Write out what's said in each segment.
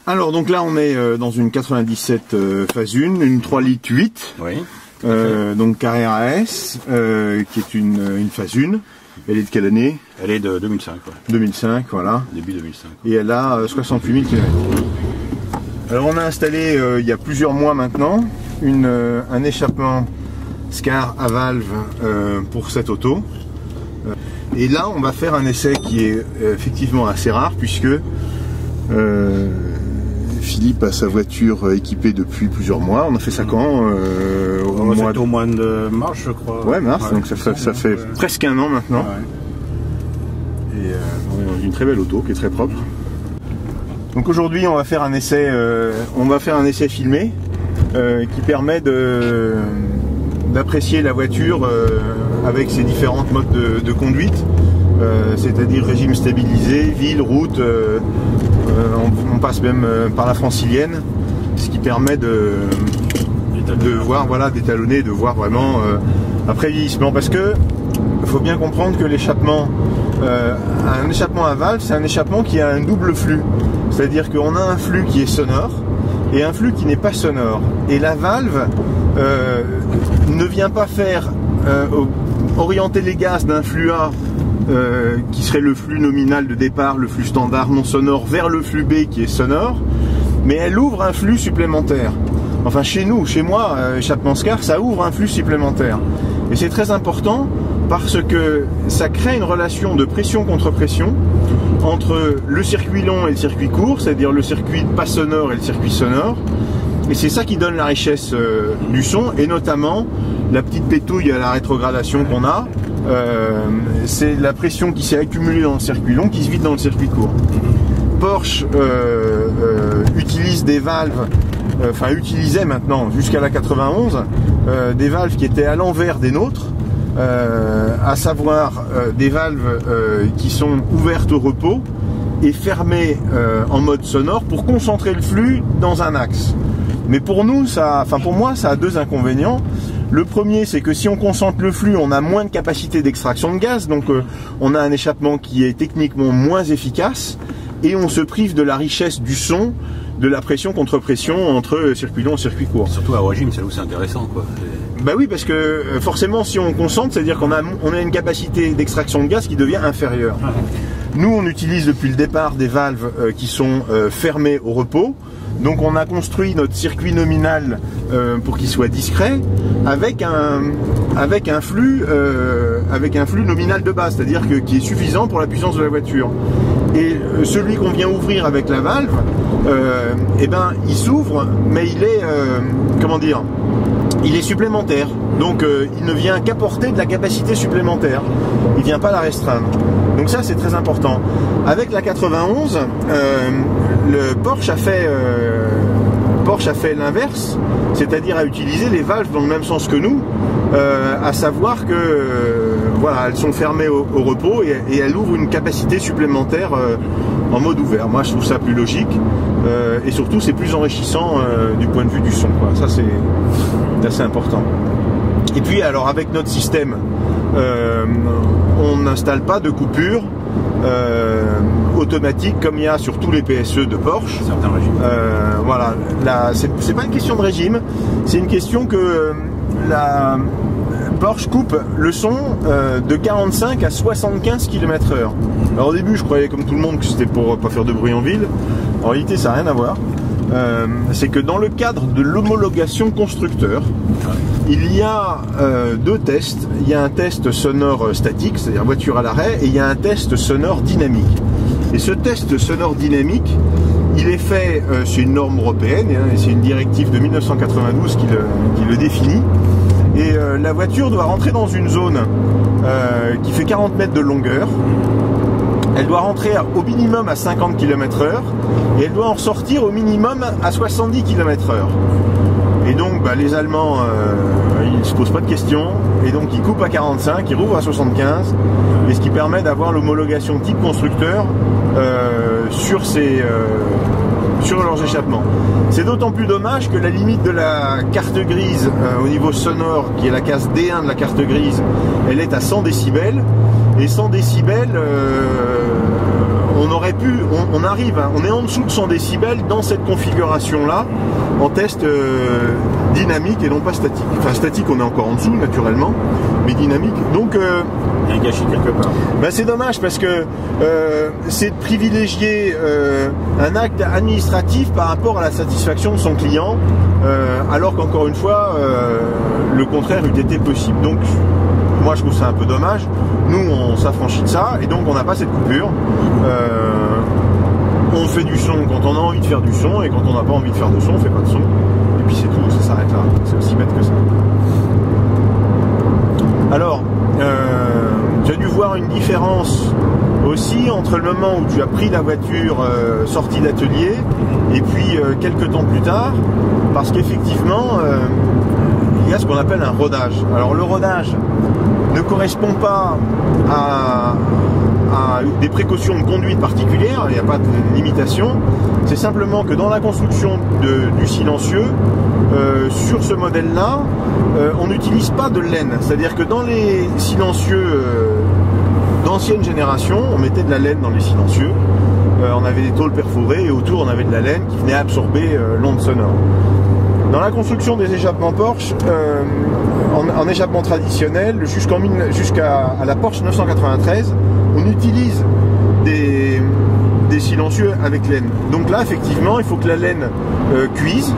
Alors donc là on est dans une 97 phase 1, une 3 litres 8, Oui. donc Carrera S, qui est une phase 1. Elle est de quelle année? Elle est de 2005, ouais. 2005, voilà. Début 2005. Et elle a 68 000 km. Alors on a installé il y a plusieurs mois maintenant un échappement Scar à valve pour cette auto. Et là on va faire un essai qui est effectivement assez rare puisque Philippe a sa voiture équipée depuis plusieurs mois. On a fait ça quand au mois de mars, je crois. Ouais, mars, ouais, donc ça fait presque un an maintenant. Ouais. Et on a une très belle auto qui est très propre. Donc aujourd'hui on va faire un essai, filmé qui permet d'apprécier la voiture avec ses différentes modes de conduite, c'est-à-dire régime stabilisé, ville, route. On passe même par la francilienne, ce qui permet de voir, voilà, d'étalonner, de voir vraiment après vieillissement. Parce que il faut bien comprendre que l'échappement, un échappement à valve, c'est un échappement qui a un double flux. C'est-à-dire qu'on a un flux qui est sonore et un flux qui n'est pas sonore. Et la valve ne vient pas faire orienter les gaz d'un flux A qui serait le flux nominal de départ, le flux standard non sonore, vers le flux B qui est sonore, mais elle ouvre un flux supplémentaire. Enfin chez nous, chez moi, échappement Scar, ça ouvre un flux supplémentaire. Et c'est très important parce que ça crée une relation de pression contre pression entre le circuit long et le circuit court, c'est-à-dire le circuit pas sonore et le circuit sonore. Et c'est ça qui donne la richesse du son, et notamment la petite pétouille à la rétrogradation qu'on a. C'est la pression qui s'est accumulée dans le circuit long qui se vide dans le circuit court. Porsche utilise des valves, utilisait maintenant jusqu'à la 91 des valves qui étaient à l'envers des nôtres, à savoir des valves qui sont ouvertes au repos et fermées en mode sonore pour concentrer le flux dans un axe. Mais pour nous, pour moi, ça a deux inconvénients. Le premier, c'est que si on concentre le flux, on a moins de capacité d'extraction de gaz, donc on a un échappement qui est techniquement moins efficace, et on se prive de la richesse du son, de la pression contre pression entre circuit long et circuit court. Surtout à régime, c'est là où c'est intéressant, quoi. Bah oui, parce que forcément, si on concentre, c'est-à-dire qu'on a une capacité d'extraction de gaz qui devient inférieure. Nous, on utilise depuis le départ des valves qui sont fermées au repos. Donc on a construit notre circuit nominal pour qu'il soit discret avec un flux nominal de base, c'est-à-dire qui est suffisant pour la puissance de la voiture. Et celui qu'on vient ouvrir avec la valve, il s'ouvre, mais il est il est supplémentaire. Donc il ne vient qu'apporter de la capacité supplémentaire. Il ne vient pas la restreindre. Donc ça c'est très important. Avec la 91, le Porsche a fait l'inverse, c'est-à-dire a utilisé les valves dans le même sens que nous, à savoir que voilà, elles sont fermées au repos et elles ouvrent une capacité supplémentaire en mode ouvert. Moi je trouve ça plus logique et surtout c'est plus enrichissant du point de vue du son, quoi. Ça c'est assez important. Et puis alors avec notre système, on n'installe pas de coupure automatique comme il y a sur tous les PSE de Porsche. Certains régimes. Voilà, c'est pas une question de régime, c'est une question que la Porsche coupe le son de 45 à 75 km/h. Alors au début je croyais comme tout le monde que c'était pour pas faire de bruit en ville. En réalité ça n'a rien à voir. C'est que dans le cadre de l'homologation constructeur, il y a deux tests. Il y a un test sonore statique, c'est-à-dire voiture à l'arrêt, et il y a un test sonore dynamique. Et ce test sonore dynamique, il est fait, c'est une norme européenne, et c'est une directive de 1992 qui le définit. Et la voiture doit rentrer dans une zone qui fait 40 mètres de longueur. Elle doit rentrer au minimum à 50 km/h et elle doit en sortir au minimum à 70 km/h. Et donc les Allemands, ils ne se posent pas de questions, et donc ils coupent à 45, ils rouvrent à 75, et ce qui permet d'avoir l'homologation type constructeur sur leurs échappements. C'est d'autant plus dommage que la limite de la carte grise au niveau sonore, qui est la case D1 de la carte grise, elle est à 100 décibels, et 100 décibels, on aurait pu, on arrive, hein, on est en dessous de 100 décibels dans cette configuration-là, en test dynamique et non pas statique. Enfin statique, on est encore en dessous naturellement, mais dynamique. Donc il y a un gâchis quelque part. C'est dommage parce que c'est de privilégier un acte administratif par rapport à la satisfaction de son client, alors qu'encore une fois, le contraire eût été possible. Donc moi je trouve ça un peu dommage. Nous on s'affranchit de ça et donc on n'a pas cette coupure. On fait du son quand on a envie de faire du son, et quand on n'a pas envie de faire de son, on fait pas de son. Et puis c'est tout, ça s'arrête là. C'est aussi bête que ça. Alors, tu as dû voir une différence aussi entre le moment où tu as pris la voiture sortie d'atelier et puis quelques temps plus tard, parce qu'effectivement, il y a ce qu'on appelle un rodage. Alors le rodage ne correspond pas à des précautions de conduite particulières, il n'y a pas de limitation, c'est simplement que dans la construction du silencieux, sur ce modèle-là, on n'utilise pas de laine, c'est-à-dire que dans les silencieux d'ancienne génération, on mettait de la laine dans les silencieux, on avait des tôles perforées et autour on avait de la laine qui venait absorber l'onde sonore. Dans la construction des échappements Porsche, en échappement traditionnel, jusqu'à la Porsche 993, on utilise des silencieux avec laine. Donc là, effectivement, il faut que la laine cuise,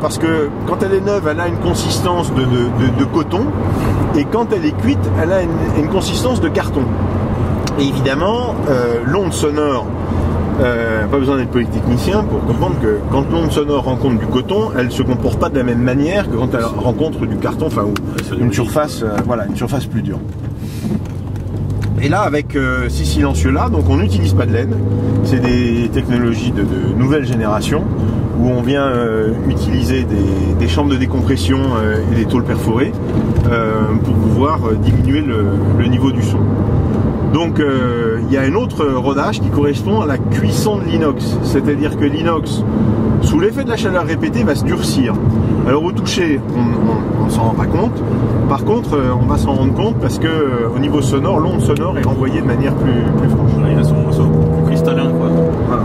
parce que quand elle est neuve, elle a une consistance de coton, et quand elle est cuite, elle a une consistance de carton. Et évidemment, l'onde sonore, pas besoin d'être polytechnicien pour comprendre que quand l'onde sonore rencontre du coton, elle ne se comporte pas de la même manière que quand elle rencontre du carton, enfin une surface, une surface plus dure. Et là, avec ces silencieux-là, donc on n'utilise pas de laine, c'est des technologies de nouvelle génération où on vient utiliser des chambres de décompression et des tôles perforées pour pouvoir diminuer le niveau du son. Donc il y a un autre rodage qui correspond à la cuisson de l'inox, c'est-à-dire que l'inox, sous l'effet de la chaleur répétée, va se durcir. Alors au toucher, on ne s'en rend pas compte. Par contre, on va s'en rendre compte parce que au niveau sonore, l'onde sonore est renvoyée de manière plus franche. Il a son plus cristallin, quoi. Voilà.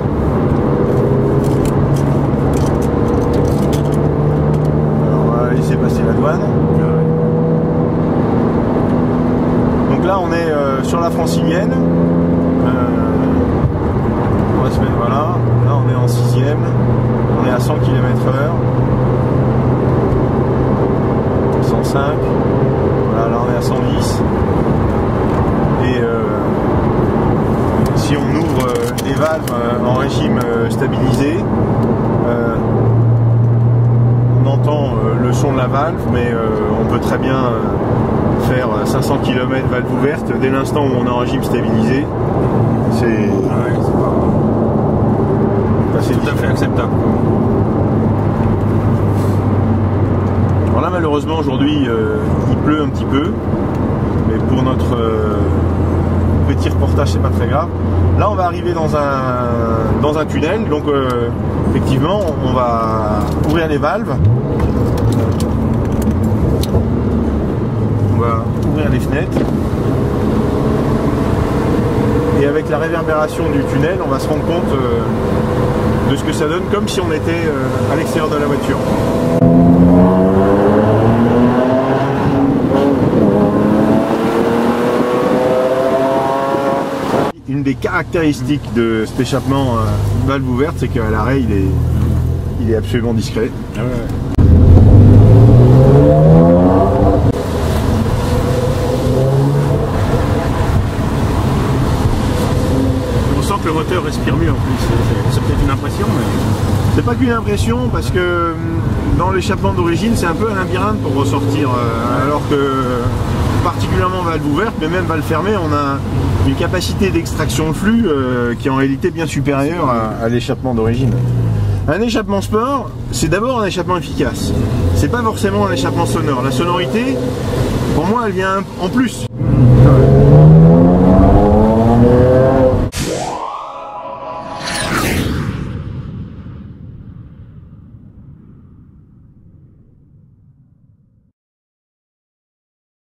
Alors on va laisser passer la douane. Donc là, on est sur la francilienne. On va se mettre, voilà. Là, on est en 6e. On est à 100 km/h. 105. Voilà, là, on est à 110. Et si on ouvre les valves en régime stabilisé, on entend le son de la valve, mais on peut très bien faire 500 km valve ouverte dès l'instant où on est en régime stabilisé. C'est tout à fait acceptable. Alors là, malheureusement, aujourd'hui, il pleut un petit peu, mais pour notre petit reportage, c'est pas très grave. Là, on va arriver dans un tunnel, donc effectivement, on va ouvrir les valves. On va ouvrir les fenêtres. Et avec la réverbération du tunnel, on va se rendre compte de ce que ça donne, comme si on était à l'extérieur de la voiture. Une des caractéristiques de cet échappement valve ouverte, c'est qu'à l'arrêt, il est absolument discret. Ah ouais. Que le moteur respire mieux en plus, c'est peut-être une impression, mais c'est pas qu'une impression, parce que dans l'échappement d'origine c'est un peu un labyrinthe pour ressortir, alors que particulièrement valve ouverte, mais même valve fermée, on a une capacité d'extraction de flux qui est en réalité bien supérieure à l'échappement d'origine. Un échappement sport, c'est d'abord un échappement efficace. C'est pas forcément un échappement sonore. La sonorité, pour moi, elle vient en plus.